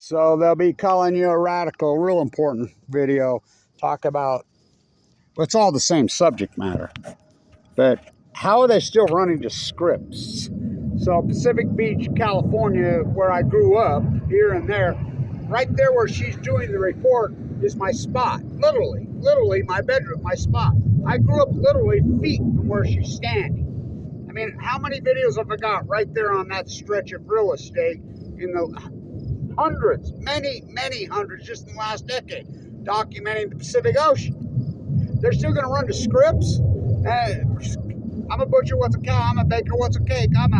So they'll be calling you a radical, real important video. Talk about, well, it's all the same subject matter. But how are they still running to scripts? So Pacific Beach, California, where I grew up, here and there, right there where she's doing the report is my spot. Literally my bedroom, my spot. I grew up literally feet from where she's standing. I mean, how many videos have I got right there on that stretch of real estate in the hundreds, many hundreds just in the last decade, documenting the Pacific Ocean? They're still going to run to scripts? I'm a butcher, what's a cow? I'm a baker, what's a cake? I'm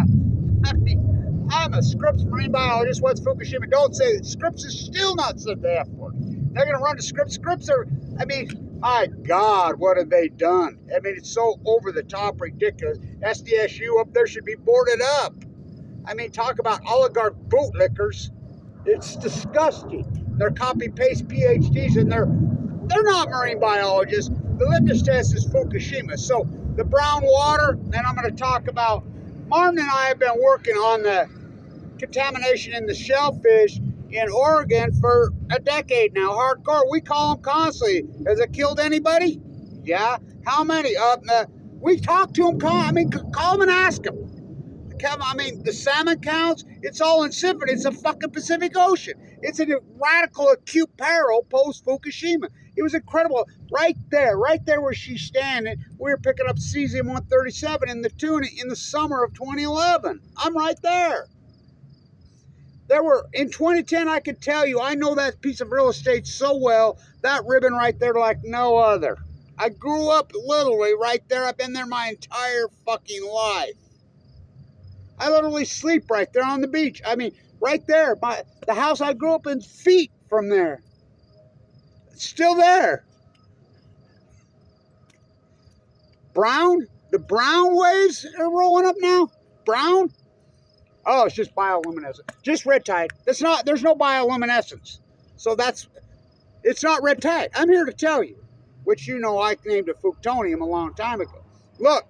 a Scripps marine biologist, what's Fukushima? Don't say that. Scripps is still not said the F word. They're going to run to Scripps. Scripps are, I mean, my God, what have they done? I mean, it's so over the top ridiculous. SDSU up there should be boarded up. I mean, talk about oligarch bootlickers. It's disgusting. They're copy-paste PhDs, and they're not marine biologists. The litmus test is Fukushima. So the brown water, and I'm going to talk about, Martin and I have been working on the contamination in the shellfish in Oregon for a decade now, hardcore. We call them constantly. Has it killed anybody? Yeah. How many? We talk to them. Call them and ask them. I mean, the salmon counts, it's all insipid. It's a fucking Pacific Ocean. It's a radical acute peril post-Fukushima. It was incredible. Right there where she's standing, we were picking up cesium-137 in the tuna in the summer of 2011. I'm right there. There were, in 2010, I could tell you, I know that piece of real estate so well, that ribbon right there like no other. I grew up literally right there. I've been there my entire fucking life. I literally sleep right there on the beach. I mean, right there. The house I grew up in, feet from there. It's still there. Brown? The brown waves are rolling up now? Brown? Oh, it's just bioluminescence. Just red tide. There's no bioluminescence. So it's not red tide. I'm here to tell you, which you know I named it Fuktonium a long time ago. Look,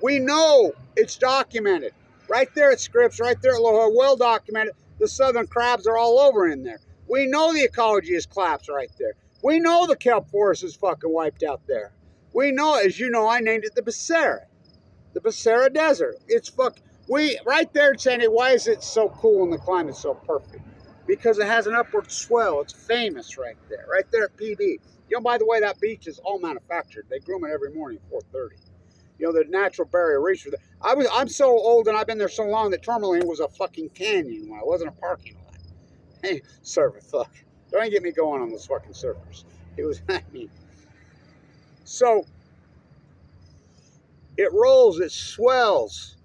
we know it's documented. Right there at Scripps, right there at Loha, well documented. The southern crabs are all over in there. We know the ecology is collapsed right there. We know the kelp forest is fucking wiped out there. We know, as you know, I named it the Becerra Desert. It's right there saying it. Why is it so cool and the climate's so perfect? Because it has an upward swell. It's famous right there at PB. You know, by the way, that beach is all manufactured. They groom it every morning at 4:30. You know, the natural barrier reef. I'm so old and I've been there so long that Tourmaline was a fucking canyon when it wasn't a parking lot. Hey, surfer, fuck. Don't get me going on those fucking surfers. It was, I mean. So, it rolls, it swells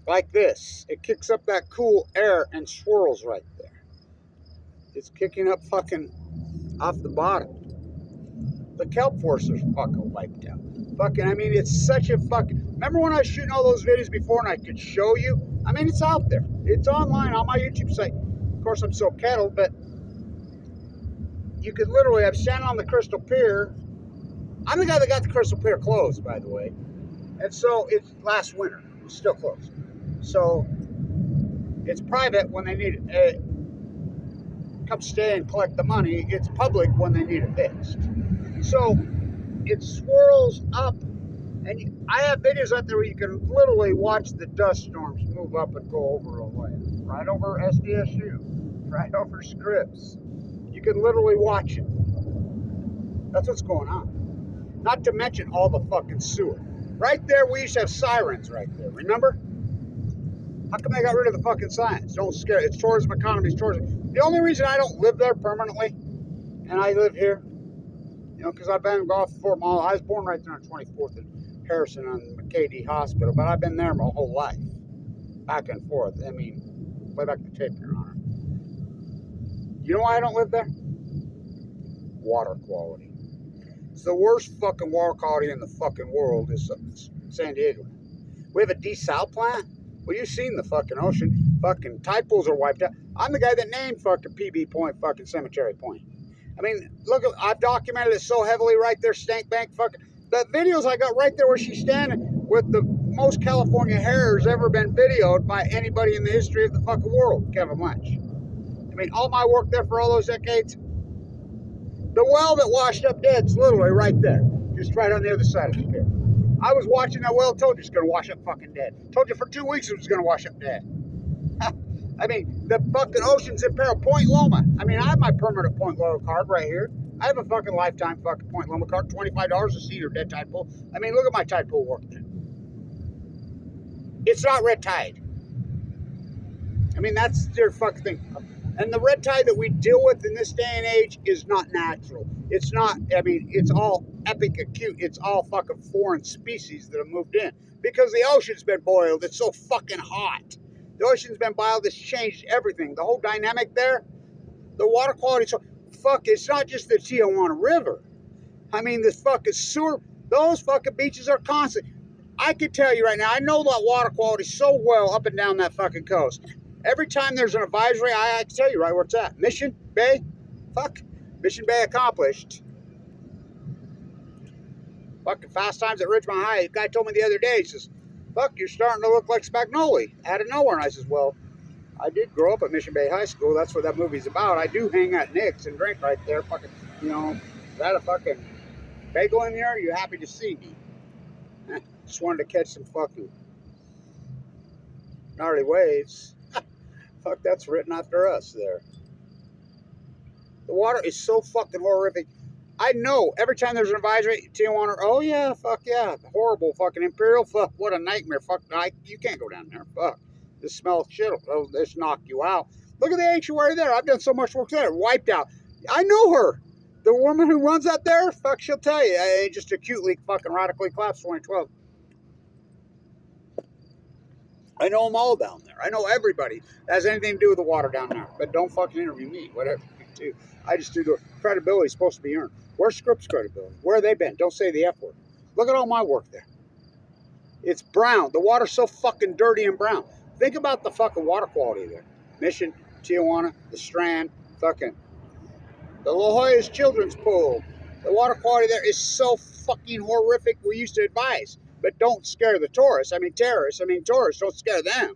like this. It kicks up that cool air and swirls right there. It's kicking up fucking off the bottom. The kelp forest is fucking wiped out. Fucking, I mean, it's such a fucking... Remember when I was shooting all those videos before and I could show you? I mean, it's out there. It's online on my YouTube site. Of course, I'm so kettled, but you could literally... I'm standing on the Crystal Pier. I'm the guy that got the Crystal Pier closed, by the way. And so, it's last winter. It's still closed. So, it's private when they need it. Come stay and collect the money. It's public when they need it fixed. So, it swirls up, and I have videos out there where you can literally watch the dust storms move up and go over away. Right over SDSU, right over Scripps. You can literally watch it. That's what's going on. Not to mention all the fucking sewer. Right there, we used to have sirens right there, remember? How come they got rid of the fucking sirens? Don't scare. It's tourism economy, it's tourism. The only reason I don't live there permanently, and I live here, you know, because I've been off Fort Mall. I was born right there on 24th and Harrison on McKay Hospital, but I've been there my whole life, back and forth. I mean, way back the tape, Your Honor. You know why I don't live there? Water quality. It's the worst fucking water quality in the fucking world is San Diego. We have a desal plant. Well, you've seen the fucking ocean. Fucking tide pools are wiped out. I'm the guy that named fucking PB Point, fucking Cemetery Point. I mean, look, I've documented it so heavily right there, Stank Bank, fucking. The videos I got right there where she's standing with the most California hair has ever been videoed by anybody in the history of the fucking world, Kevin Blanch. I mean, all my work there for all those decades, the well that washed up dead's literally right there. Just right on the other side of the pier. I was watching that well, told you it's going to wash up fucking dead. Told you for 2 weeks it was going to wash up dead. I mean, the fucking ocean's in peril. Point Loma. I mean, I have my permanent Point Loma card right here. I have a fucking lifetime fucking Point Loma card. $25 a seat or dead tide pool. I mean, look at my tide pool work. It's not red tide. I mean, that's their fucking thing. And the red tide that we deal with in this day and age is not natural. It's not, I mean, it's all epic acute. It's all fucking foreign species that have moved in. Because the ocean's been boiled. It's so fucking hot. The ocean's been boiled. It's changed everything. The whole dynamic there, the water quality. So, fuck, it's not just the Tijuana River. I mean, this fucking sewer, those fucking beaches are constant. I can tell you right now, I know that water quality so well up and down that fucking coast. Every time there's an advisory, I can tell you right where it's at. Mission Bay, fuck, Mission Bay accomplished. Fucking Fast Times at Ridgemont High. The guy told me the other day, he says, fuck, you're starting to look like Spagnoli out of nowhere. And I says, well, I did grow up at Mission Bay High School. That's what that movie's about. I do hang at Nick's and drink right there. Fucking, you know, is that a fucking bagel in there? Are you happy to see me? Just wanted to catch some fucking gnarly waves. Fuck, that's written after us there. The water is so fucking horrific. I know every time there's an advisory, Tijuana, oh yeah, fuck yeah, horrible fucking Imperial, fuck, what a nightmare, fuck, you can't go down there, fuck. This smells shit, oh, this knock you out. Look at the sanctuary there, I've done so much work there, wiped out. I know her. The woman who runs out there, fuck, she'll tell you, I just acutely fucking radically collapsed 2012. I know them all down there. I know everybody that has anything to do with the water down there. But don't fucking interview me, whatever you do. I just do the credibility supposed to be earned. Where's Scripps' credibility? Where have they been? Don't say the F word. Look at all my work there. It's brown. The water's so fucking dirty and brown. Think about the fucking water quality there. Mission, Tijuana, the Strand, fucking the La Jolla's Children's Pool. The water quality there is so fucking horrific. We used to advise. But don't scare the tourists. I mean, terrorists. I mean, tourists. Don't scare them.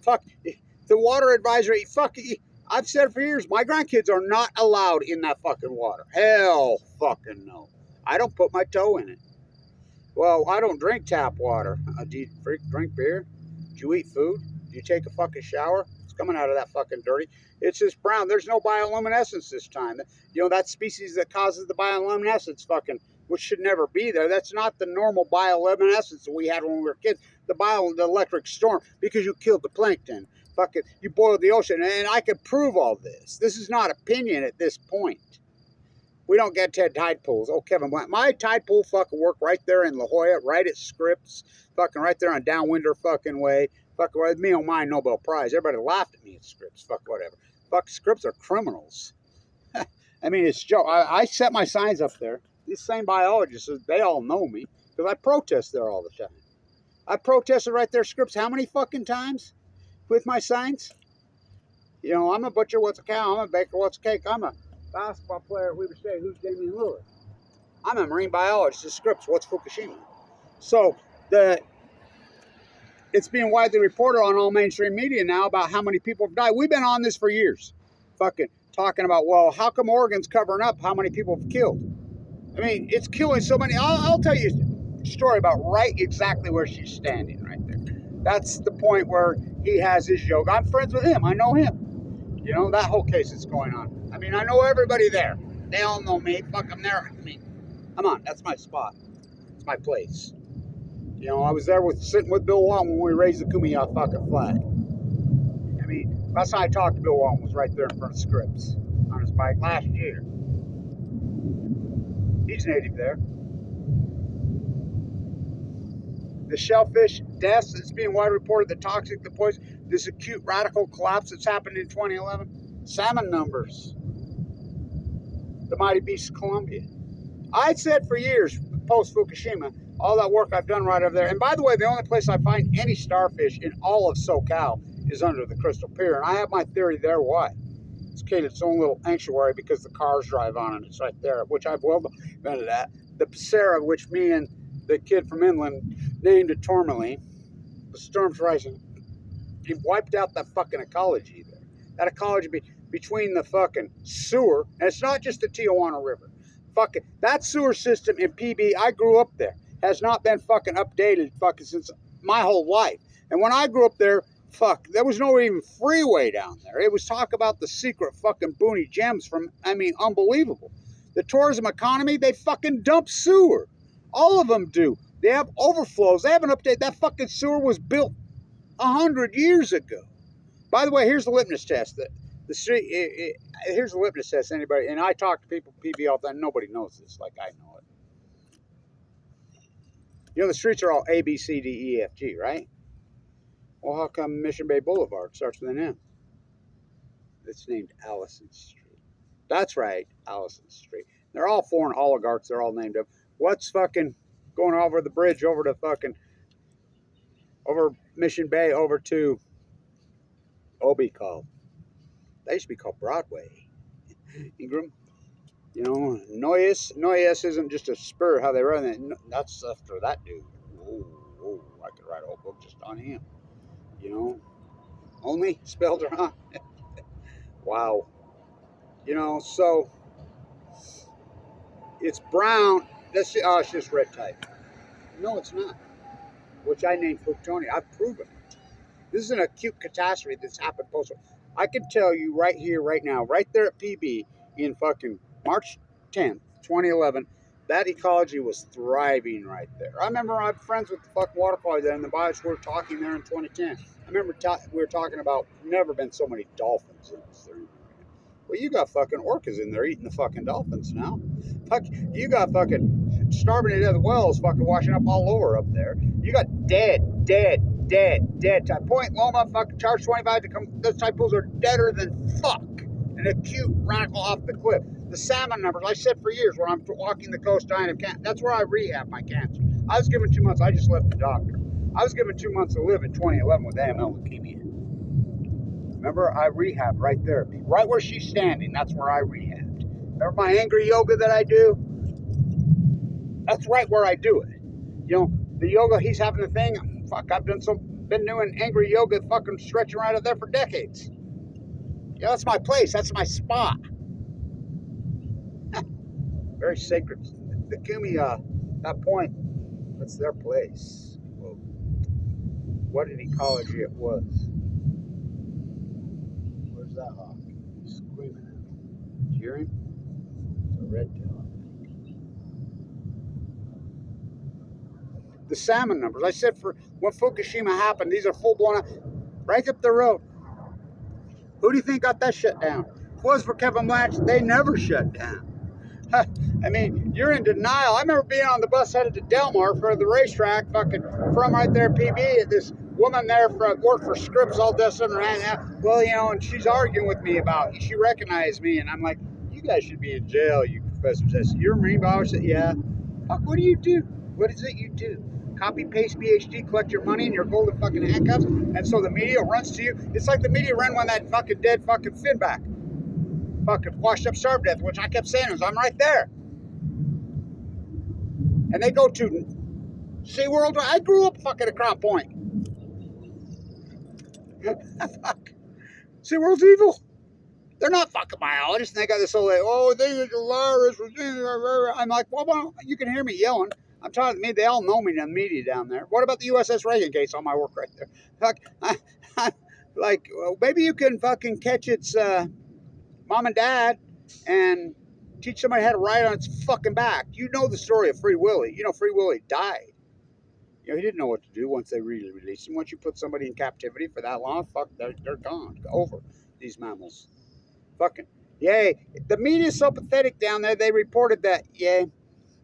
Fuck. The water advisory. Fuck. I've said for years, my grandkids are not allowed in that fucking water. Hell fucking no. I don't put my toe in it. Well, I don't drink tap water. Do you drink beer? Do you eat food? Do you take a fucking shower? It's coming out of that fucking dirty. It's just brown. There's no bioluminescence this time. You know, that species that causes the bioluminescence fucking, which should never be there. That's not the normal bioluminescence that we had when we were kids. The electric storm, because you killed the plankton. Fucking, you boiled the ocean. And I could prove all this. This is not opinion at this point. We don't get tide pools. Oh, Kevin Blanch. My tide pool fucking work right there in La Jolla, right at Scripps, fucking right there on Downwinder fucking way. Fucking with me on my Nobel Prize. Everybody laughed at me at Scripps. Fuck whatever. Fuck, Scripps are criminals. I mean, it's joke. I set my signs up there. These same biologists, they all know me because I protest there all the time. I protested right there, Scripps, how many fucking times with my signs? You know, I'm a butcher, what's a cow? I'm a baker, what's a cake? I'm a basketball player at Weber State, who's Damian Lillard? I'm a marine biologist at Scripps, what's Fukushima? So, it's being widely reported on all mainstream media now about how many people have died. We've been on this for years, fucking talking about, well, how come Oregon's covering up how many people have killed? I mean, it's killing so many. I'll tell you a story about right exactly where she's standing right there. That's the point where he has his yoga. I'm friends with him. I know him. You know, that whole case that's going on. I mean, I know everybody there. They all know me. Fuck, I'm there. I mean, come on. That's my spot. It's my place. You know, I was there sitting with Bill Walton when we raised the Kumeyaw fucking flag. I mean, last time I talked to Bill Walton was right there in front of Scripps on his bike last year. He's native there. The shellfish deaths, it's being widely reported, the toxic, the poison, this acute radical collapse that's happened in 2011. Salmon numbers. The mighty beast of Colombia. I said for years, post-Fukushima, all that work I've done right over there. And by the way, the only place I find any starfish in all of SoCal is under the Crystal Pier. And I have my theory there why. It's created its own little sanctuary because the cars drive on it. It's right there, which I've well documented at. The Passera, which me and the kid from inland named it Tourmaline. The storm's rising. You've wiped out that fucking ecology there. That ecology, between the fucking sewer, and it's not just the Tijuana River. Fucking that sewer system in PB, I grew up there, has not been fucking updated fucking since my whole life. And when I grew up there, fuck, there was no even freeway down there. It was talk about the secret fucking boony gems from, I mean, unbelievable. The tourism economy, they fucking dump sewer. All of them do. They have overflows. They haven't updated. That fucking sewer was built 100 years ago. By the way, here's the litmus test. Here's the litmus test. Anybody, and I talk to people PB all the time. Nobody knows this like I know it. You know, the streets are all A, B, C, D, E, F, G, right? Well, how come Mission Bay Boulevard starts with an M? It's named Allison Street. That's right, Allison Street. They're all foreign oligarchs. They're all named up. What's fucking going over the bridge over to fucking, over Mission Bay over to Obi called? They used to be called Broadway. Ingram. You know, Noyes isn't just a spur how they run it. That's after that dude. Whoa, I could write a whole book just on him. You know, only spelled wrong. Wow. You know, so it's brown. This it's just red type. No, it's not. Which I named Fukushima. I've proven it. This is an acute catastrophe that's happened post. I can tell you right here, right now, right there at PB in fucking March 10th, 2011, that ecology was thriving right there. I remember I had friends with the fucking water quality there, and the bios were talking there in 2010. I remember we were talking about never been so many dolphins in this thing. Well, you got fucking orcas in there eating the fucking dolphins now. Fuck, you got fucking starving to death whales fucking washing up all over up there. You got dead type. Point Loma fucking charge 25 to come. Those type pools are deader than fuck. An acute radical off the cliff. The salmon numbers, I said for years when I'm walking the coast dying of cancer. That's where I rehab my cancer. I was given 2 months. I just left the doctor. I was given 2 months to live in 2011 with AML leukemia. Remember, I rehabbed right there. Right where she's standing, that's where I rehabbed. Remember my angry yoga that I do? That's right where I do it. You know, the yoga, he's having the thing. Fuck, I've been doing angry yoga fucking stretching right up there for decades. Yeah, that's my place. That's my spot. Very sacred. The Kumi, that point, that's their place. Well, what an ecology it was. Where's that hawk? He's screaming at me. Did you hear him? It's a red tail. The salmon numbers. I said for when Fukushima happened, these are full blown right up the road. Who do you think got that shut down? If it was for Kevin Blanch, they never shut down. I mean, you're in denial. I remember being on the bus headed to Delmar for the racetrack, fucking from right there, PB. This woman there worked for Scripps all this and that. Well, you know, and she's arguing with me about it. She recognized me, and I'm like, you guys should be in jail, you professors. I said, you're a Marine Biologist? I said, yeah. Fuck, what do you do? What is it you do? Copy, paste, PhD, collect your money and your golden fucking handcuffs, and so the media runs to you. It's like the media ran when that fucking dead fucking finback fucking washed up, starved to death, which I kept saying was I'm right there. And they go to SeaWorld. I grew up fucking at Crown Point. Fuck. SeaWorld's evil. They're not fucking biologists. And they got this whole, oh, they are hilarious. I'm like, well, you can hear me yelling. I'm telling me, they all know me in the media down there. What about the USS Reagan case on my work right there? Fuck, like, well, maybe you can fucking catch its mom and dad and teach somebody how to ride on its fucking back. You know the story of Free Willy. You know Free Willy died. You know, he didn't know what to do once they really released him. Once you put somebody in captivity for that long, fuck, they're gone. Over, these mammals. Fucking, yay. The media's so pathetic down there, they reported that, yay.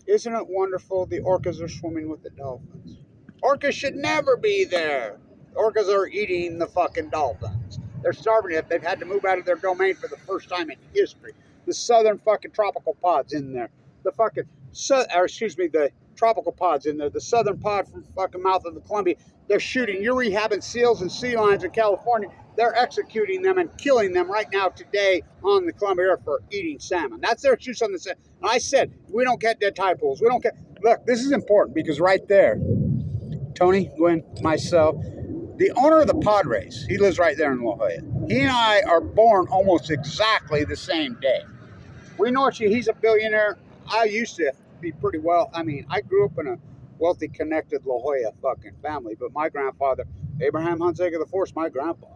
Isn't it wonderful the orcas are swimming with the dolphins? Orcas should never be there. Orcas are eating the fucking dolphins. They're starving to death. They've had to move out of their domain for the first time in history. The southern fucking tropical pod's in there. The fucking, the tropical pod's in there. The southern pod from fucking mouth of the Columbia. They're shooting. You're rehabbing seals and sea lions in California. They're executing them and killing them right now today on the Columbia River for eating salmon. That's their excuse on the salmon. And I said, we don't get dead tide pools. Look, this is important because right there, Tony, Gwen, myself, The owner of the Padres, he lives right there in La Jolla. He and I are born almost exactly the same day. We know you. He's a billionaire. I used to be pretty well. I mean, I grew up in a wealthy, connected La Jolla fucking family. But my grandfather, Abraham Hunsaker IV, my grandpa.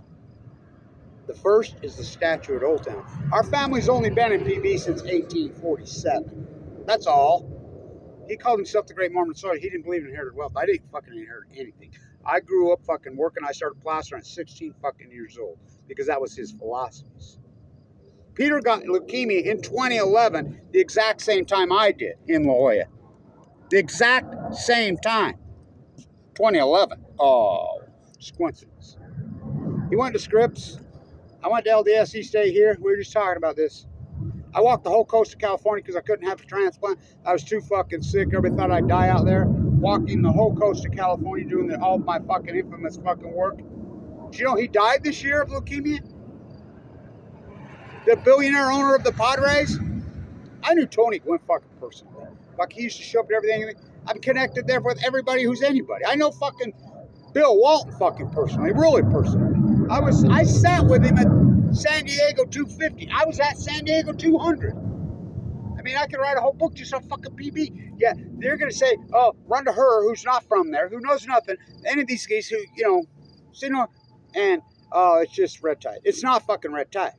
The first is the statue at Old Town. Our family's only been in PB since 1847. That's all. He called himself the Great Mormon Soldier. He didn't believe in inherited wealth. I didn't fucking inherit anything. I grew up fucking working. I started plastering at 16 fucking years old because that was his philosophies. Peter got leukemia in 2011, the exact same time I did in La Jolla. The exact same time. 2011. Oh, just coincidence. He went to Scripps. I went to LDS. He stayed here. We were just talking about this. I walked the whole coast of California because I couldn't have a transplant. I was too fucking sick. Everybody thought I'd die out there. Walking the whole coast of California doing all my fucking infamous fucking work. Did you know he died this year of leukemia? The billionaire owner of the Padres? I knew Tony Gwynn fucking personally. Like, he used to show up to everything. I'm connected there with everybody who's anybody. I know fucking Bill Walton fucking personally, really personally. I sat with him at San Diego 250. I was at San Diego 200. I mean, I could write a whole book just on fucking PB. Yeah, they're going to say, oh, run to her who's not from there, who knows nothing. Any of these guys who, and, it's just red tide. It's not fucking red tide.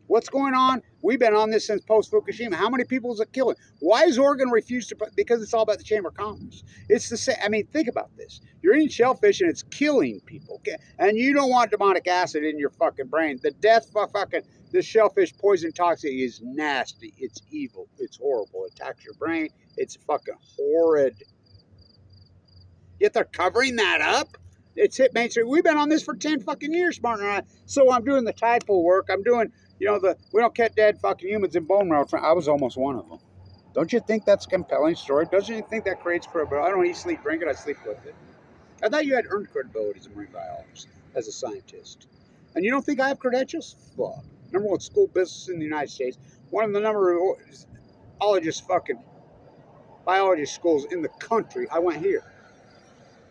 What's going on? We've been on this since post-Fukushima. How many people is it killing? Why is Oregon refused to? Because it's all about the Chamber of Commerce. It's the same. I mean, think about this. You're eating shellfish and it's killing people. Okay? And you don't want demonic acid in your fucking brain. The death fucking, this shellfish poison toxic is nasty. It's evil. It's horrible. It attacks your brain. It's fucking horrid. Yet they're covering that up. It's hit mainstream. We've been on this for 10 fucking years, Martin and I. So I'm doing the typo work. I'm doing... we don't catch dead fucking humans in bone marrow. I was almost one of them. Don't you think that's a compelling story? Doesn't you think that creates credibility? I don't eat, sleep, drink it. I sleep with it. I thought you had earned credibility as a marine biologist, as a scientist. And you don't think I have credentials? Fuck. Number one school business in the United States. One of the number of biology schools in the country. I went here.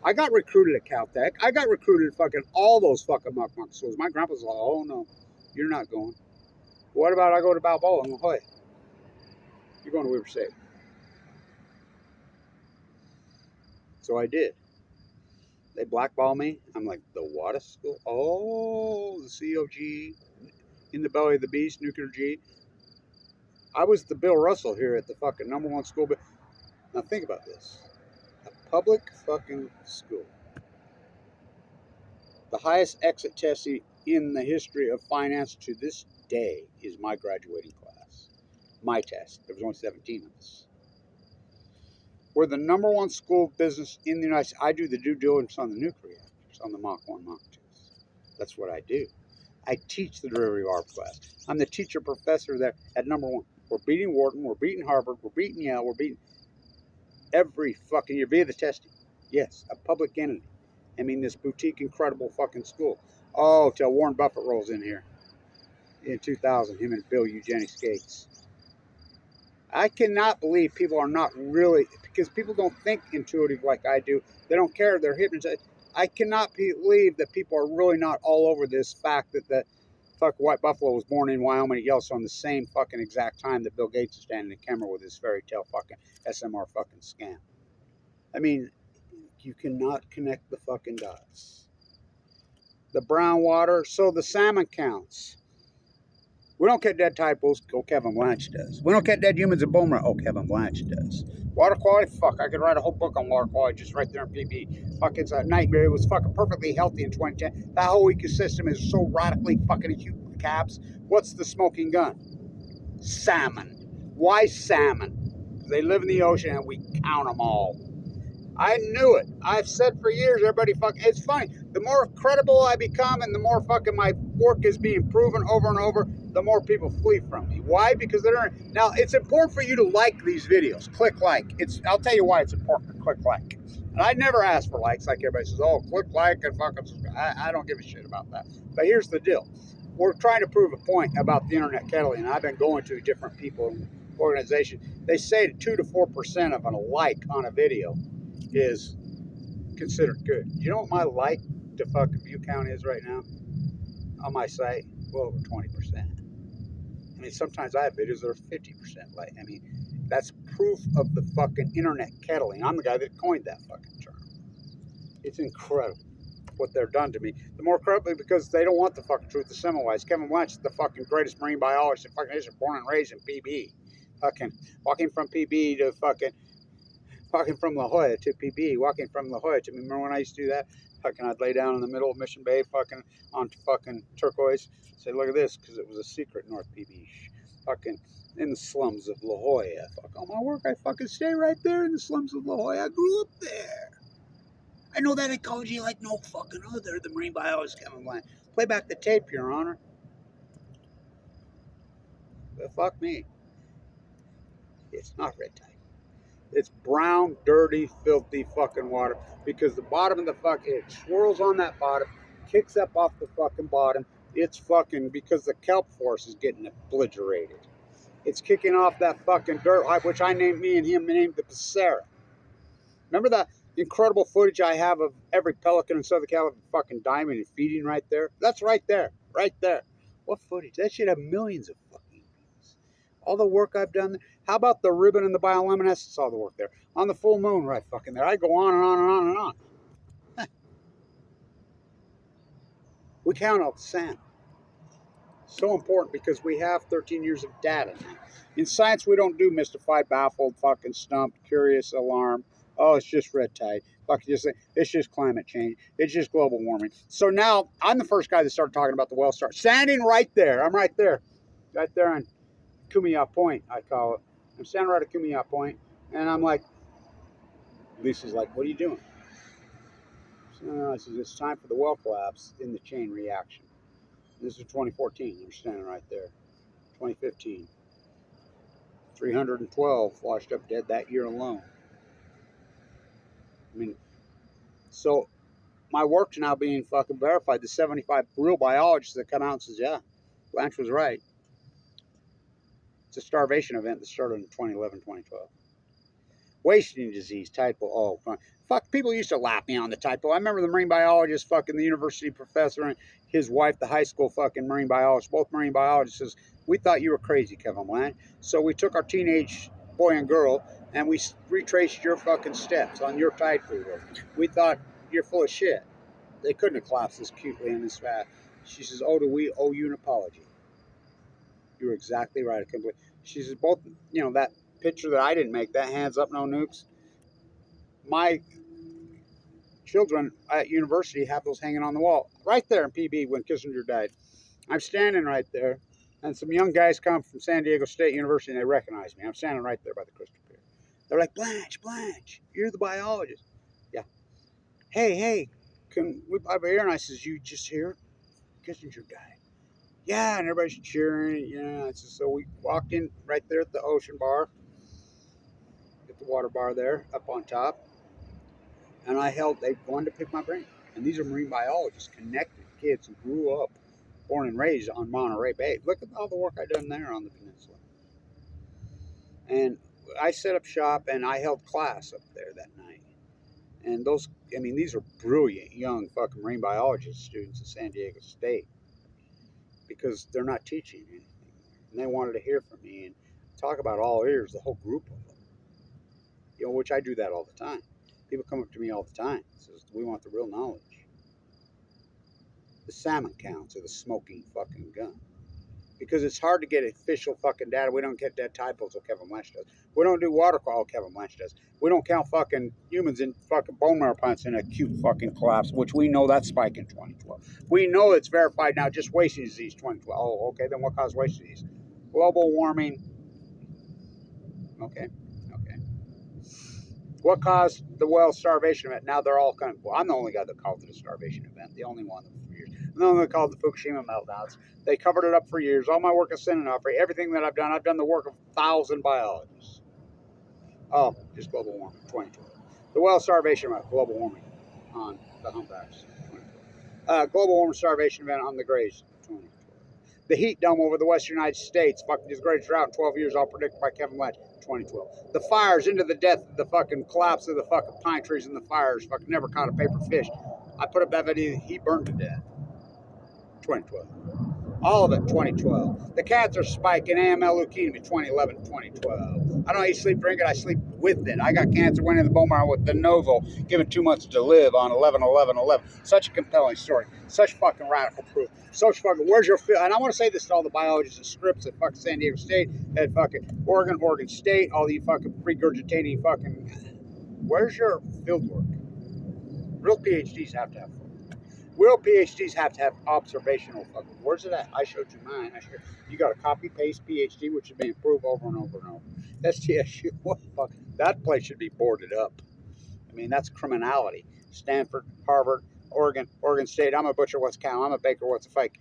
I got recruited at Caltech. I got recruited at fucking all those fucking muck schools. My grandpa's like, oh no, you're not going. What about I go to Balboa in La Jolla? You're going to Weber State. So I did. They blackballed me. I'm like, the what school? Oh, the COG, in the belly of the beast, nuclear G. I was the Bill Russell here at the fucking number one school. Now think about this. A public fucking school. The highest exit testing in the history of finance to this day is my graduating class. My test. There was only 17 of us. We're the number one school of business in the United States. I do the due diligence on the nuclear reactors, on the Mach 1, Mach 2. That's what I do. I teach the derivative arb class. I'm the teacher professor there at number one. We're beating Wharton, we're beating Harvard, we're beating Yale, we're beating every fucking year via the testing. Yes, a public entity. I mean, this boutique, incredible fucking school. Oh, till Warren Buffett rolls in here in 2000, him and Bill Eugenics Gates. I cannot believe people are not really, because people don't think intuitive like I do. They don't care. They're hypnotized. I cannot believe that people are really not all over this fact that the fucking White Buffalo was born in Wyoming at Yellowstone the same fucking exact time that Bill Gates is standing in camera with his fairy tale fucking SMR fucking scam. I mean, you cannot connect the fucking dots. The brown water, so the salmon counts. We don't catch dead typos. Oh, Kevin Blanch does. We don't catch dead humans in bone marrow. Oh, Kevin Blanch does. Water quality? Fuck, I could write a whole book on water quality just right there in PB. Fuck, it's a nightmare. It was fucking perfectly healthy in 2010. That whole ecosystem is so radically fucking acute with cabs. What's the smoking gun? Salmon. Why salmon? They live in the ocean and we count them all. I knew it. I've said for years, everybody fucking, it's funny. The more credible I become and the more fucking my work is being proven over and over, the more people flee from me. Why? Because they're, now it's important for you to like these videos. Click like. I'll tell you why it's important to click like. And I never ask for likes like everybody says, oh, click like and fucking subscribe. I don't give a shit about that. But here's the deal. We're trying to prove a point about the internet kettling. I've been going to different people in organizations. They say 2 to 4% of a like on a video is considered good. You know what my like to fucking view count is right now on my site? Well over 20%. I mean, sometimes I have videos that are 50% like. I mean, that's proof of the fucking internet kettling. I'm the guy that coined that fucking term. It's incredible what they're done to me. The more incredibly because they don't want the fucking truth. The Semmelweis. Kevin Blanch is the fucking greatest marine biologist in fucking history, born and raised in PB. Fucking walking from PB to fucking walking from La Jolla to PB, walking from La Jolla to, remember when I used to do that? Fucking I'd lay down in the middle of Mission Bay, fucking on fucking turquoise, say, look at this, because it was a secret North PB. Fucking in the slums of La Jolla. Fuck all my work, I fucking stay right there in the slums of La Jolla. I grew up there. I know that ecology like no fucking other. The marine biologist Kevin Blanch. Play back the tape, Your Honor. But fuck me. It's not red tide. It's brown, dirty, filthy fucking water because the bottom of the it swirls on that bottom, kicks up off the fucking bottom. It's fucking because the kelp force is getting obliterated. It's kicking off that fucking dirt, which I named me and him named the Passera. Remember that incredible footage I have of every pelican in Southern California fucking diving and feeding right there? That's right there, right there. What footage? That should have millions of fucking views. All the work I've done. How about the ribbon and the bioluminescence? All the work there. On the full moon, right fucking there. I go on and on and on and on. We count out the sand. So important because we have 13 years of data now. In science, we don't do mystified, baffled, fucking stumped, curious, alarm. Oh, it's just red tide. Fucking just it's just climate change. It's just global warming. So now I'm the first guy that started talking about the well star. Standing right there. I'm right there. Right there on Kumiya Point, I call it. I'm standing right at Kumiya Point, and I'm like, Lisa's like, what are you doing? So I says, it's time for the well collapse in the chain reaction. This is 2014. You're standing right there. 2015. 312 washed up dead that year alone. I mean, so my work's now being fucking verified. The 75 real biologists that come out and says, yeah, Blanch was right. It's a starvation event that started in 2011, 2012. Wasting disease, typo. Oh, fuck, people used to laugh me on the typo. I remember the marine biologist, fucking the university professor, and his wife, the high school fucking marine biologist, both marine biologists, says, we thought you were crazy, Kevin Blanch. So we took our teenage boy and girl, and we retraced your fucking steps on your tide pool. We thought you're full of shit. They couldn't have collapsed this cutely and this fast. She says, oh, do we owe you an apology? You're exactly right. She says, both, you know, that picture that I didn't make, that hands up, no nukes. My children at university have those hanging on the wall right there in PB when Kissinger died. I'm standing right there, and some young guys come from San Diego State University and they recognize me. I'm standing right there by the crystal pier. They're like, Blanch, you're the biologist. Yeah. Hey, can we buy beer? And I says, you just hear Kissinger died. Yeah, and everybody's cheering. Yeah, so we walked in right there at the ocean bar, at the water bar there, up on top. And they wanted to pick my brain. And these are marine biologists, connected kids who grew up, born and raised on Monterey Bay. Look at all the work I've done there on the peninsula. And I set up shop and I held class up there that night. And these are brilliant young fucking marine biologist students at San Diego State. Because they're not teaching anything. And they wanted to hear from me and talk about all ears, the whole group of them. You know, which I do that all the time. People come up to me all the time and says, we want the real knowledge. The salmon counts or the smoking fucking gun. Because it's hard to get official fucking data. We don't get dead tide pools like Kevin Blanch does. We don't do water quality Kevin Blanch does. We don't count fucking humans in fucking bone marrow plants in acute fucking collapse, which we know that spike in 2012. We know it's verified now, just wasting disease 2012. Oh, okay, then what caused wasting disease? Global warming. Okay. What caused the well starvation event? Now they're all kind of, I'm the only guy that called it a starvation event. The only one for years. I'm the only one that called it the Fukushima meltdowns. They covered it up for years. All my work is sending off. Everything that I've done the work of 1,000 biologists. Oh, just global warming, 2012. The well starvation event, global warming on the humpbacks, 2012. Global warming starvation event on the grays, 2012. The heat dome over the western United States, fucking his greatest drought in 12 years, all predicted by Kevin Blanch, 2012. The fires into the death, the fucking collapse of the fucking pine trees and the fires, fucking never caught a paper fish. I put up that video, he burned to death. 2012. All of it 2012. The cancer spike in AML leukemia 2011, 2012. I don't eat, sleep, drink it. I sleep with it. I got cancer, went in the bone marrow with de novo, given 2 months to live on 11/11/11. Such a compelling story. Such fucking radical proof. Such fucking, where's your field? And I want to say this to all the biologists and scripts at fucking San Diego State, at fucking Oregon State, all you fucking regurgitating fucking, where's your field work? Real PhDs have to have. Real PhDs have to have observational fucking. Where's it at? I showed you mine. You got a copy paste PhD, which has been improved over and over and over. STSU, what the fuck? That place should be boarded up. I mean, that's criminality. Stanford, Harvard, Oregon State. I'm a butcher. What's a cow? I'm a baker. What's a fake?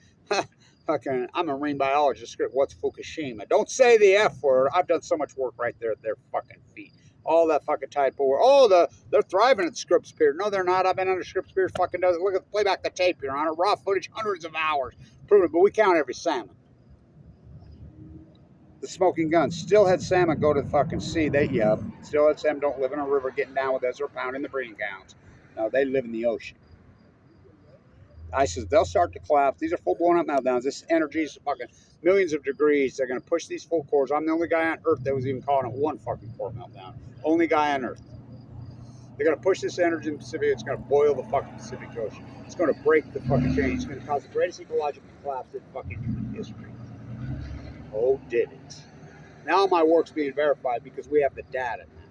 Fucking, I'm a marine biologist. Script. What's Fukushima? Don't say the F word. I've done so much work right there at their fucking feet. All that fucking type of work. Oh, they're thriving at Scripps Pier. No, they're not. I've been under Scripps Pier. Fucking does it. Look at, play back the tape, Your Honor. Raw footage, hundreds of hours. Proven, but we count every salmon. The smoking gun. Steelhead salmon go to the fucking sea. Steelhead salmon don't live in a river getting down with us or pounding the breeding grounds. No, they live in the ocean. I says they'll start to collapse. These are full blown up meltdowns. This energy is fucking millions of degrees. They're going to push these full cores. I'm the only guy on Earth that was even calling it one fucking core meltdown. Only guy on Earth. They're going to push this energy in the Pacific. It's going to boil the fucking Pacific Ocean. It's going to break the fucking chain. It's going to cause the greatest ecological collapse in fucking human history. Oh, did it. Now my work's being verified because we have the data now.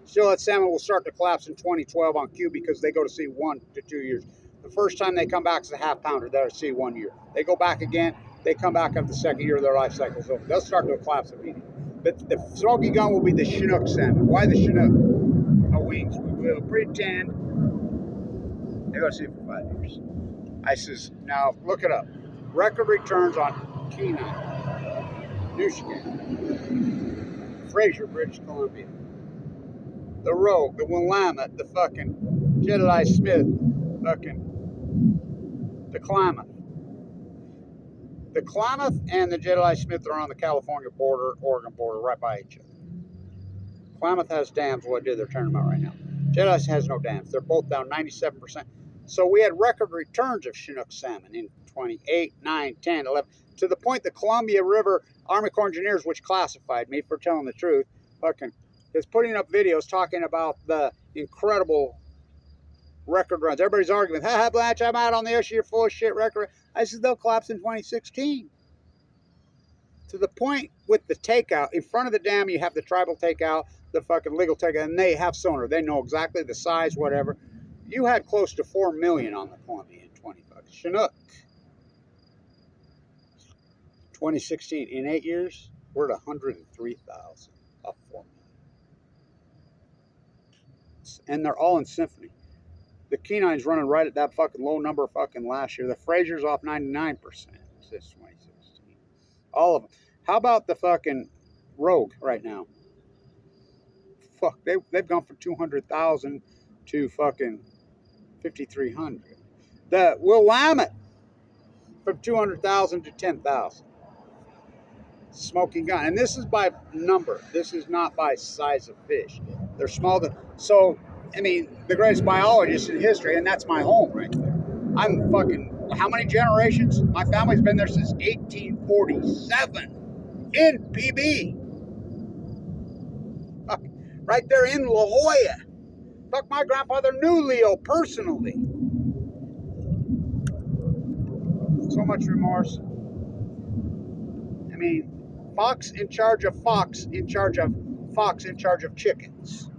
Steelhead salmon will start to collapse in 2012 on cue because they go to sea 1 to 2 years. The first time they come back is a half pounder. They're at sea 1 year. They go back again. They come back up the second year of their life cycle. So they'll start to collapse immediately. But the smoking gun will be the Chinook salmon. Why the Chinook? Our wings. We will pretend they go to sea for 5 years. I says, now look it up. Record returns on Kenai, Rouge, Fraser, British Columbia. The Rouge, the Willamette, the fucking Jedediah Smith, fucking the Klamath. The Klamath and the Jedediah Smith are on the California border, Oregon border, right by each other. Klamath has dams. Well, they're turning them out right now. Jedediah has no dams. They're both down 97%. So we had record returns of Chinook salmon in 28, 9, 10, 11, to the point the Columbia River Army Corps Engineers, which classified me for telling the truth, fucking is putting up videos talking about the incredible record runs. Everybody's arguing, ha, Blanch, I'm out on the ocean, you're full of shit record. I said, they'll collapse in 2016. To the point with the takeout, in front of the dam, you have the tribal takeout, the fucking legal takeout, and they have sonar. They know exactly the size, whatever. You had close to 4 million on the Columbia in 25. Chinook. 2016, in 8 years, we're at 103,000, up 4 million. And they're all in symphony. The Kenai's running right at that fucking low number fucking last year. The Fraser's off 99% since 2016. All of them. How about the fucking Rouge right now? Fuck, they've gone from 200,000 to fucking 5,300. The Willamette from 200,000 to 10,000. Smoking gun. And this is by number. This is not by size of fish. They're small. So, I mean, the greatest biologist in history, and that's my home right there. I'm fucking, how many generations? My family's been there since 1847 in PB. Fuck, right there in La Jolla. Fuck, my grandfather knew Leo personally. So much remorse. I mean, fox in charge of fox, in charge of fox, in charge of chickens.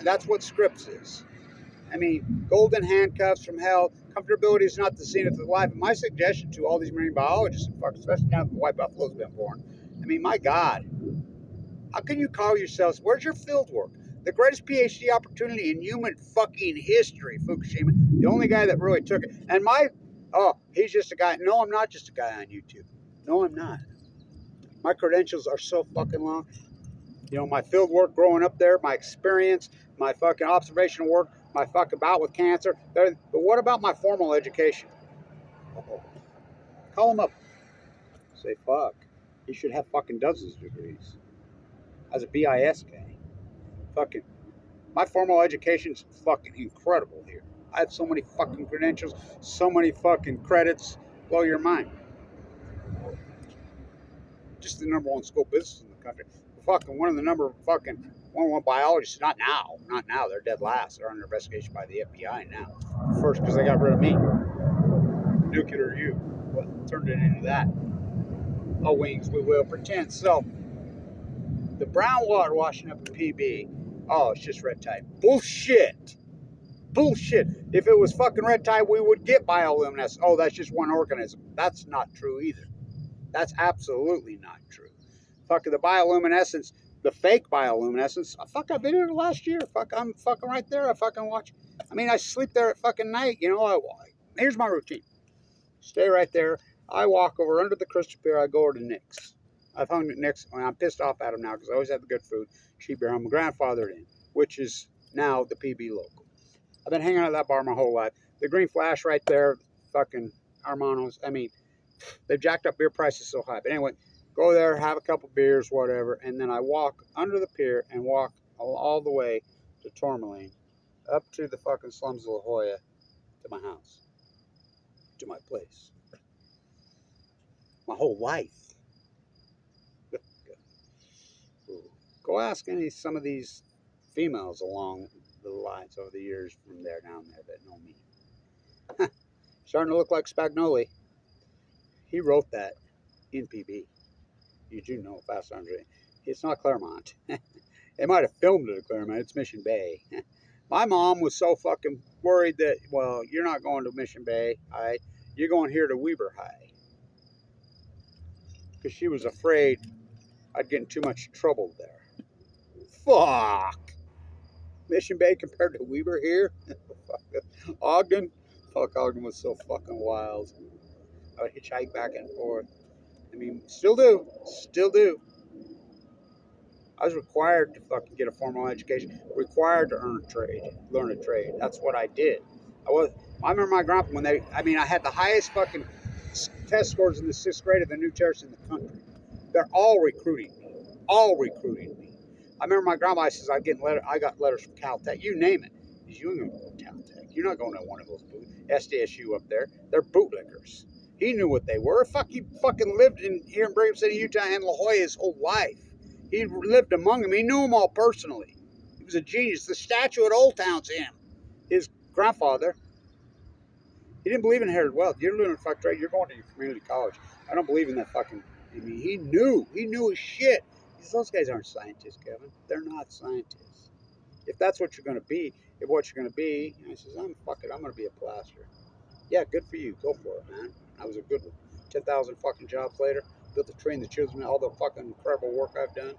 That's what Scripps is. I mean, golden handcuffs from hell. Comfortability is not the zenith of life. And my suggestion to all these marine biologists, and fuck, especially now that the white buffalo's been born, I mean, my God, how can you call yourselves? Where's your field work? The greatest PhD opportunity in human fucking history, Fukushima. The only guy that really took it. And he's just a guy. No, I'm not just a guy on YouTube. No, I'm not. My credentials are so fucking long. You know, my field work growing up there, my experience, my fucking observational work, my fucking bout with cancer. But what about my formal education? Call him up. Say, fuck. He should have fucking dozens of degrees. As a BIS guy. Fucking. My formal education's fucking incredible here. I have so many fucking credentials, so many fucking credits, blow your mind. Just the #1 school business in the country. Fucking one of the #1 biologists. Not now. They're dead last. They're under investigation by the FBI now. First, because they got rid of me. Nuclear you. What turned it into that? Oh, wings, we will pretend. So, the brown water washing up in PB. Oh, it's just red tide. Bullshit. Bullshit. If it was fucking red tide, we would get bioluminescence. Oh, that's just one organism. That's not true either. That's absolutely not true. Fucking the bioluminescence, the fake bioluminescence. Fuck, I've been here last year. Fuck, I'm fucking right there. I fucking watch. I mean, I sleep there at fucking night. You know, here's my routine. Stay right there. I walk over under the crystal pier. I go over to Nick's. I've hung at Nick's. I'm pissed off at him now because I always had the good food. Cheap beer. I'm grandfathered in, which is now the PB local. I've been hanging out at that bar my whole life. The Green Flash right there, fucking Hermanos. I mean, they've jacked up beer prices so high. But anyway, go there, have a couple beers, whatever, and then I walk under the pier and walk all the way to Tourmaline, up to the fucking slums of La Jolla, to my house, to my place. My whole life. Go ask some of these females along the lines over the years from there down there that know me. Starting to look like Spagnoli. He wrote that in PB. You do know Fast Andre. It's not Claremont. They might have filmed it at Claremont. It's Mission Bay. My mom was so fucking worried that, well, you're not going to Mission Bay. You're going here to Weber High. Because she was afraid I'd get in too much trouble there. Fuck. Mission Bay compared to Weber here? Ogden? Fuck, Ogden was so fucking wild. I would hitchhike back and forth. I mean, still do. I was required to fucking get a formal education, required to learn a trade. That's what I did. I remember my grandpa when I had the highest fucking test scores in the 6th grade of the new terrorists in the country. They're all recruiting me. I remember my grandma says, I got letters from Caltech, you name it. You ain't gonna go to Caltech. You're not going to one of those SDSU up there. They're bootlickers. He knew what they were. He fucking lived here in Brigham City, Utah, and La Jolla his whole life. He lived among them. He knew them all personally. He was a genius. The statue at Old Town's him. His grandfather. He didn't believe in inherited wealth. You're living in a fuck trade. You're going to your community college. I don't believe in that fucking. I mean, he knew his shit. Those guys aren't scientists, Kevin. They're not scientists. If that's what you're going to be, he says, I'm going to be a plasterer. Yeah, good for you. Go for it, man. I was a good one. 10,000 fucking jobs later, built to train the children, all the fucking incredible work I've done.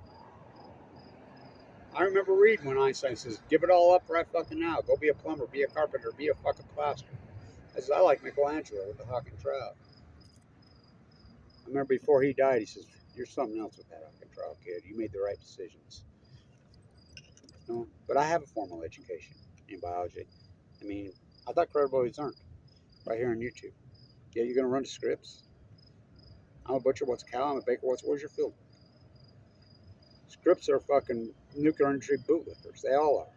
I remember reading when Einstein says, give it all up right fucking now. Go be a plumber, be a carpenter, be a fucking plasterer. I said, I like Michelangelo with the hawk and trout. I remember before he died, he says, you're something else with that hawk and trout, kid. You made the right decisions. No, but I have a formal education in biology. I mean, I thought credibility is earned right here on YouTube. Yeah, you're going to run scripts. I'm a butcher, what's a cow? I'm a baker, where's your field? Scripts are fucking nuclear industry bootlickers. They all are.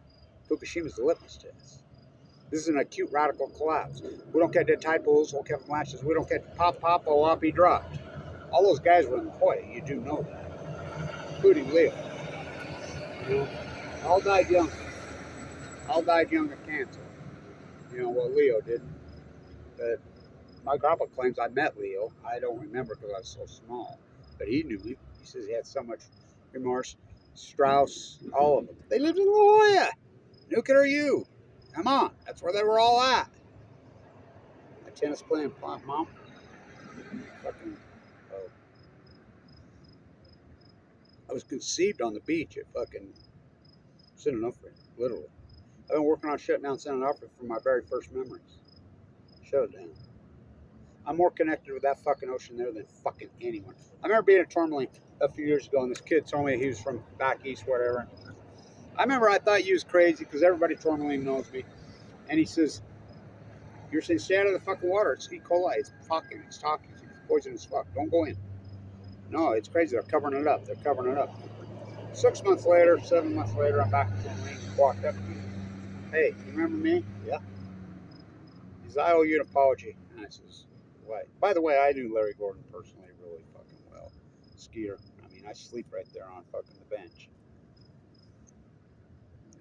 Fukushima's the litmus test. This is an acute radical collapse. We don't get the tide pools, we'll get flashes. We don't get pop, be dropped. All those guys were in the Hoya. You do know that. Including Leo. You know, all died young. All died young of cancer. You know, well, Leo didn't. But my grandpa claims I met Leo. I don't remember because I was so small. But he knew him. He says he had so much remorse. Strauss, all of them. They lived in La Jolla. Nuclear U. Come on. That's where they were all at. My tennis playing mom. Fucking. I was conceived on the beach at fucking San Onofre, literally. I've been working on shutting down San Onofre from my very first memories. Shut it down. I'm more connected with that fucking ocean there than fucking anyone. I remember being at Tourmaline a few years ago, and this kid told me he was from back east, whatever. I remember I thought you was crazy because everybody at Tourmaline knows me. And he says, you're saying stay out of the fucking water. It's E. coli. It's talking. It's poisonous fuck. Don't go in. No, it's crazy. They're covering it up. 6 months later, 7 months later, I'm back at Tourmaline. Walked up to me. Hey, you remember me? Yeah. says, I owe you an apology. And I says, why? By the way, I knew Larry Gordon personally really fucking well. Skeeter. I mean, I sleep right there on fucking the bench.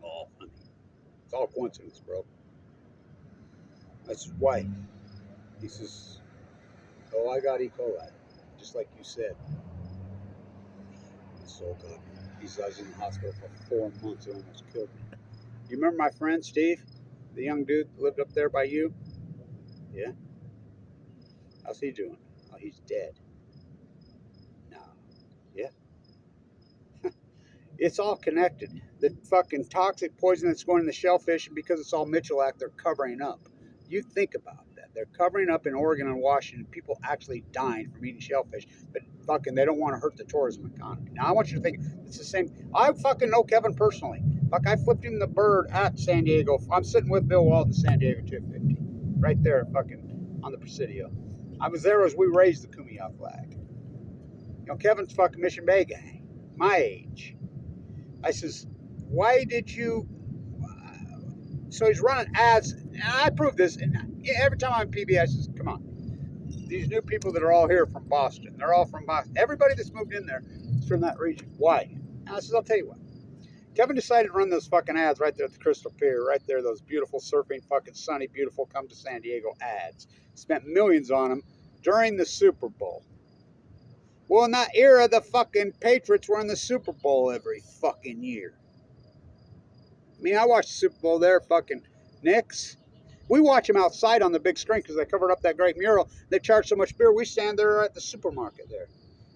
Oh, I mean, it's all coincidence, bro. That's his wife. He says, oh, I got E. coli, just like you said. He's so good. I was in the hospital for 4 months. It almost killed me. You remember my friend Steve? The young dude that lived up there by you? Yeah? How's he doing? Oh, he's dead. No. Yeah. It's all connected. The fucking toxic poison that's going in the shellfish, and because it's all Mitchell Act, they're covering up. You think about that. They're covering up in Oregon and Washington. People actually dying from eating shellfish, but fucking they don't want to hurt the tourism economy. Now I want you to think it's the same. I fucking know Kevin personally. Fuck, I flipped him the bird at San Diego. I'm sitting with Bill Walt at San Diego 250, right there, fucking on the Presidio. I was there as we raised the Kumeyaw flag. You know, Kevin's fucking Mission Bay guy, my age. I says, why did you? So he's running ads, and I prove this. And every time I'm PB, I says, come on. These new people that are all here from Boston, they're all from Boston. Everybody that's moved in there is from that region. Why? And I says, I'll tell you what. Kevin decided to run those fucking ads right there at the Crystal Pier, right there, those beautiful surfing, fucking sunny, beautiful, come to San Diego ads. Spent millions on them during the Super Bowl. Well, in that era, the fucking Patriots were in the Super Bowl every fucking year. I mean, I watched the Super Bowl there, fucking Knicks. We watch them outside on the big screen because they covered up that great mural. They charge so much beer. We stand there at the supermarket there.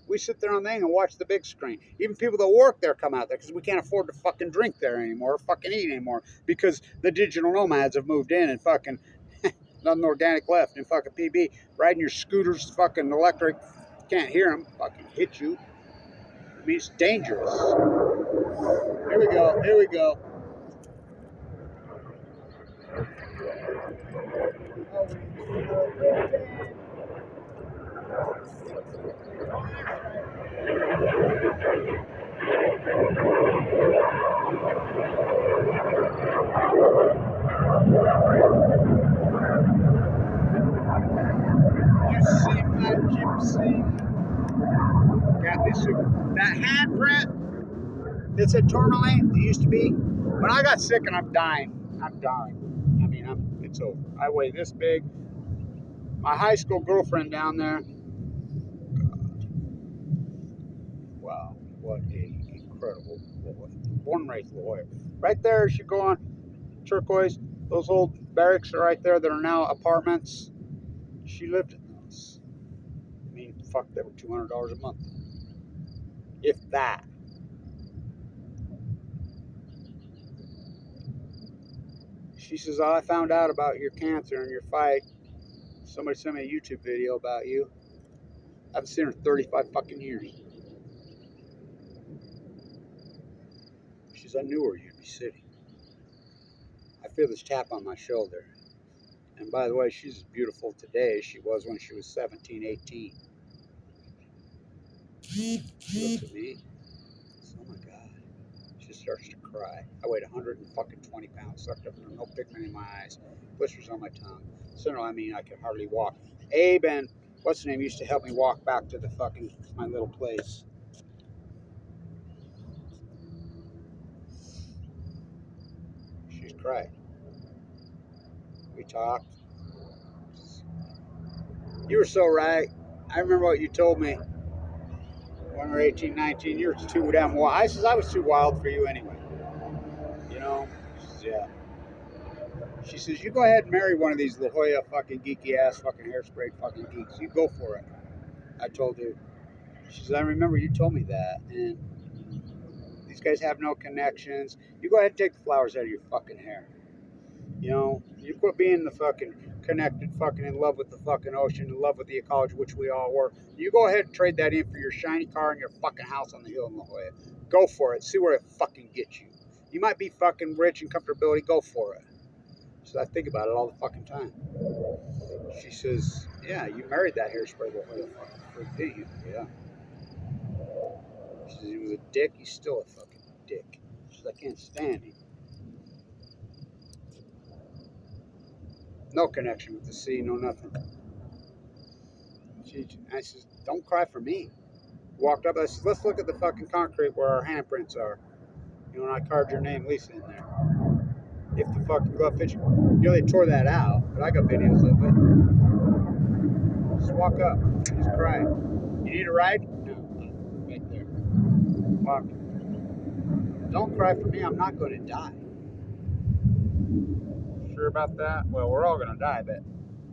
We sit there on the thing and watch the big screen. Even people that work there come out there because we can't afford to fucking drink there anymore or fucking eat anymore because the digital nomads have moved in and fucking nothing organic left and fucking PB riding your scooters, fucking electric. Can't hear them. Fucking hit you. I mean, it's dangerous. Here we go. Here we go. You see my gypsy. Got me super. That handprint that's at Tourmaline, it used to be. When I got sick and I'm dying. I'm dying. I mean, it's over. I weigh this big. My high school girlfriend down there. Wow, what a incredible boy. Born and raised La Jolla. Right there as you go on Turquoise, those old barracks are right there that are now apartments. She lived in those. I mean, fuck, they were $200 a month. If that. She says, oh, I found out about your cancer and your fight. Somebody sent me a YouTube video about you. I haven't seen her in 35 fucking years. She says, I knew where you'd be sitting. I feel this tap on my shoulder. And by the way, she's as beautiful today as she was when she was 17, 18. She looks at me. Says, oh my God. She starts to cry. I weighed 120 pounds, sucked up, no pigment in my eyes, blisters on my tongue. So I mean, I could hardly walk. Abe and what's his name used to help me walk back to the fucking my little place. She's cried. We talked. You were so right. I remember what you told me when we were 18, 19. You were too damn wild. I says I was too wild for you anyway. You know? She says, yeah. She says, you go ahead and marry one of these La Jolla fucking geeky ass fucking hairspray fucking geeks. You go for it. I told her. She says, I remember you told me that. And these guys have no connections. You go ahead and take the flowers out of your fucking hair. You know, you quit being the fucking connected, fucking in love with the fucking ocean, in love with the ecology, which we all were. You go ahead and trade that in for your shiny car and your fucking house on the hill in La Jolla. Go for it. See where it fucking gets you. You might be fucking rich and comfortability. Go for it. So I think about it all the fucking time. She says, yeah, you married that hairspray La Jolla fucking freak, didn't you? Yeah. She says, he was a dick. He's still a fucking dick. She says, I can't stand him. No connection with the sea, no nothing. I says, don't cry for me. Walked up, I said, let's look at the fucking concrete where our handprints are. You know, and I carved your name, Lisa, in there. If the fucking glove fishing. You know, they tore that out, but I got videos of it. Just walk up. She's crying. You need a ride? No, right there. Walk. Don't cry for me, I'm not going to die. Sure about that? Well, we're all going to die, but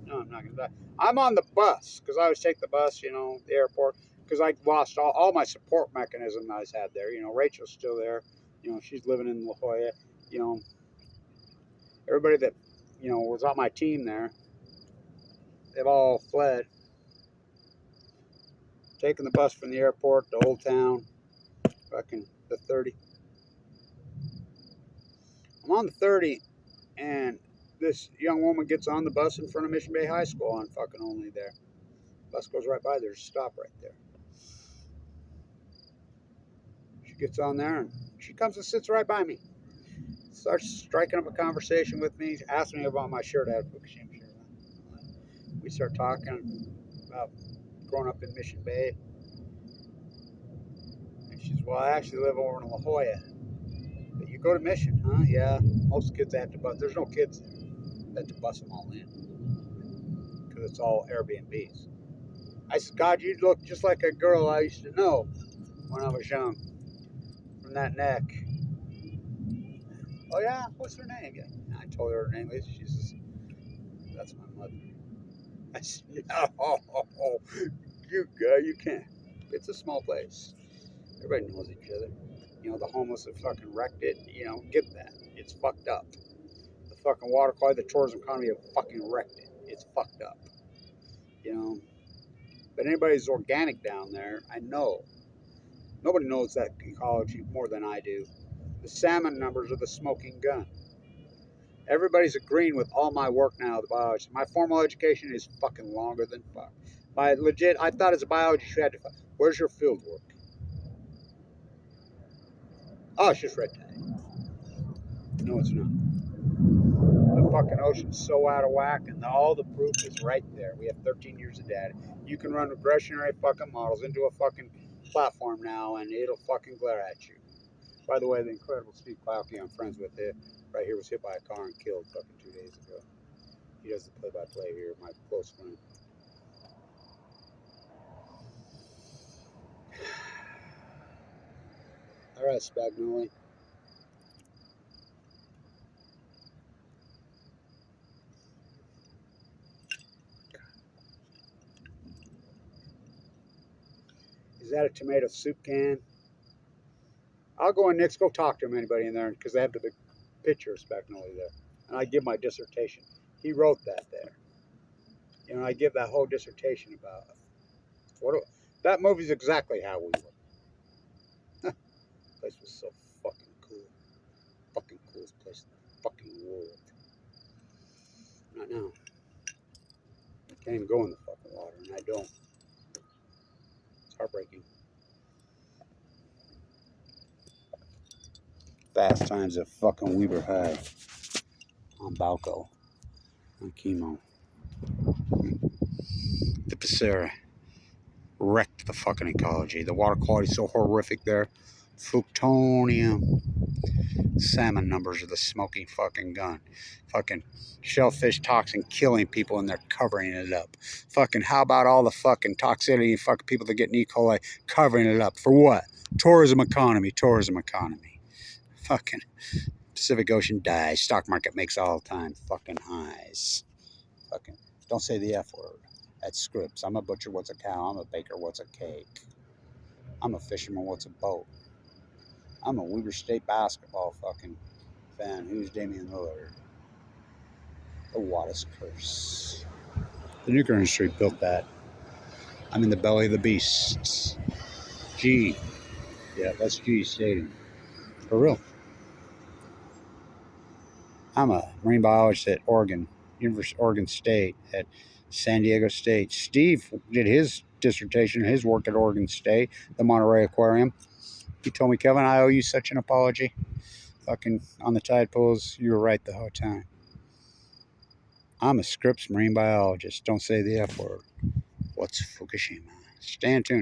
no, I'm not going to die. I'm on the bus, because I always take the bus, you know, the airport, because I lost all my support mechanism I had there. You know, Rachel's still there. You know, she's living in La Jolla. You know, everybody that, you know, was on my team there, they've all fled. Taking the bus from the airport to Old Town, fucking the 30. I'm on the 30, and this young woman gets on the bus in front of Mission Bay High School on fucking only there. Bus goes right by, there's a stop right there. She gets on there, and she comes and sits right by me. Starts striking up a conversation with me, asks me about my shirt. I had a Fukushima shirt on. We start talking about growing up in Mission Bay. And she says, well, I actually live over in La Jolla. But you go to Mission, huh? Yeah. Most kids have to bus. There's no kids there. They have to bus them all in. Because it's all Airbnbs. I said, God, you look just like a girl I used to know when I was young. From that neck. Oh, yeah? What's her name? Yeah. I told her name. She says, that's my mother. I said, no, you can't. It's a small place. Everybody knows each other. You know, the homeless have fucking wrecked it. You know, get that. It's fucked up. The fucking water quality, the tourism economy have fucking wrecked it. It's fucked up. You know. But anybody who's organic down there, I know. Nobody knows that ecology more than I do. The salmon numbers are the smoking gun. Everybody's agreeing with all my work now, the biology. My formal education is fucking longer than fuck. My legit, I thought as a biologist you had to, where's your field work? Oh, it's just red tide. No, it's not. The fucking ocean's so out of whack, and all the proof is right there. We have 13 years of data. You can run regressionary fucking models into a fucking platform now, and it'll fucking glare at you. By the way, the incredible Steve Klauke I'm friends with it right here was hit by a car and killed fucking 2 days ago. He does the play-by-play here, my close friend. All right, Spagnoli. Is that a tomato soup can? I'll go in next, go talk to him, anybody in there, because they have the big picture of Spagnoli there. And I give my dissertation. He wrote that there. You know, I give that whole dissertation about that movie's exactly how we were. The place was so fucking cool. Fucking coolest place in the fucking world. Not now. I can't even go in the fucking water, and I don't. It's heartbreaking. Fast times at fucking Weber High on Balco on chemo. The Passera wrecked the fucking ecology. The water quality is so horrific there. Plutonium. Salmon numbers are the smoking fucking gun. Fucking shellfish toxin killing people and they're covering it up. Fucking how about all the fucking toxicity, fucking people that get E. coli covering it up? For what? Tourism economy, tourism economy. Fucking Pacific Ocean dies. Stock market makes all-time fucking highs. Fucking don't say the F word. That's scripts. I'm a butcher, what's a cow? I'm a baker, what's a cake? I'm a fisherman, what's a boat? I'm a Weber State basketball fucking fan. Who's Damian Lillard? The Wattis curse. The nuclear industry built that. I'm in the belly of the beasts. G. Yeah, that's G stating. For real. I'm a marine biologist at University of Oregon State, at San Diego State. Steve did his dissertation, his work at Oregon State, the Monterey Aquarium. He told me, Kevin, I owe you such an apology. Fucking on the tide pools, you were right the whole time. I'm a Scripps marine biologist. Don't say the F word. What's Fukushima? Stand tuned.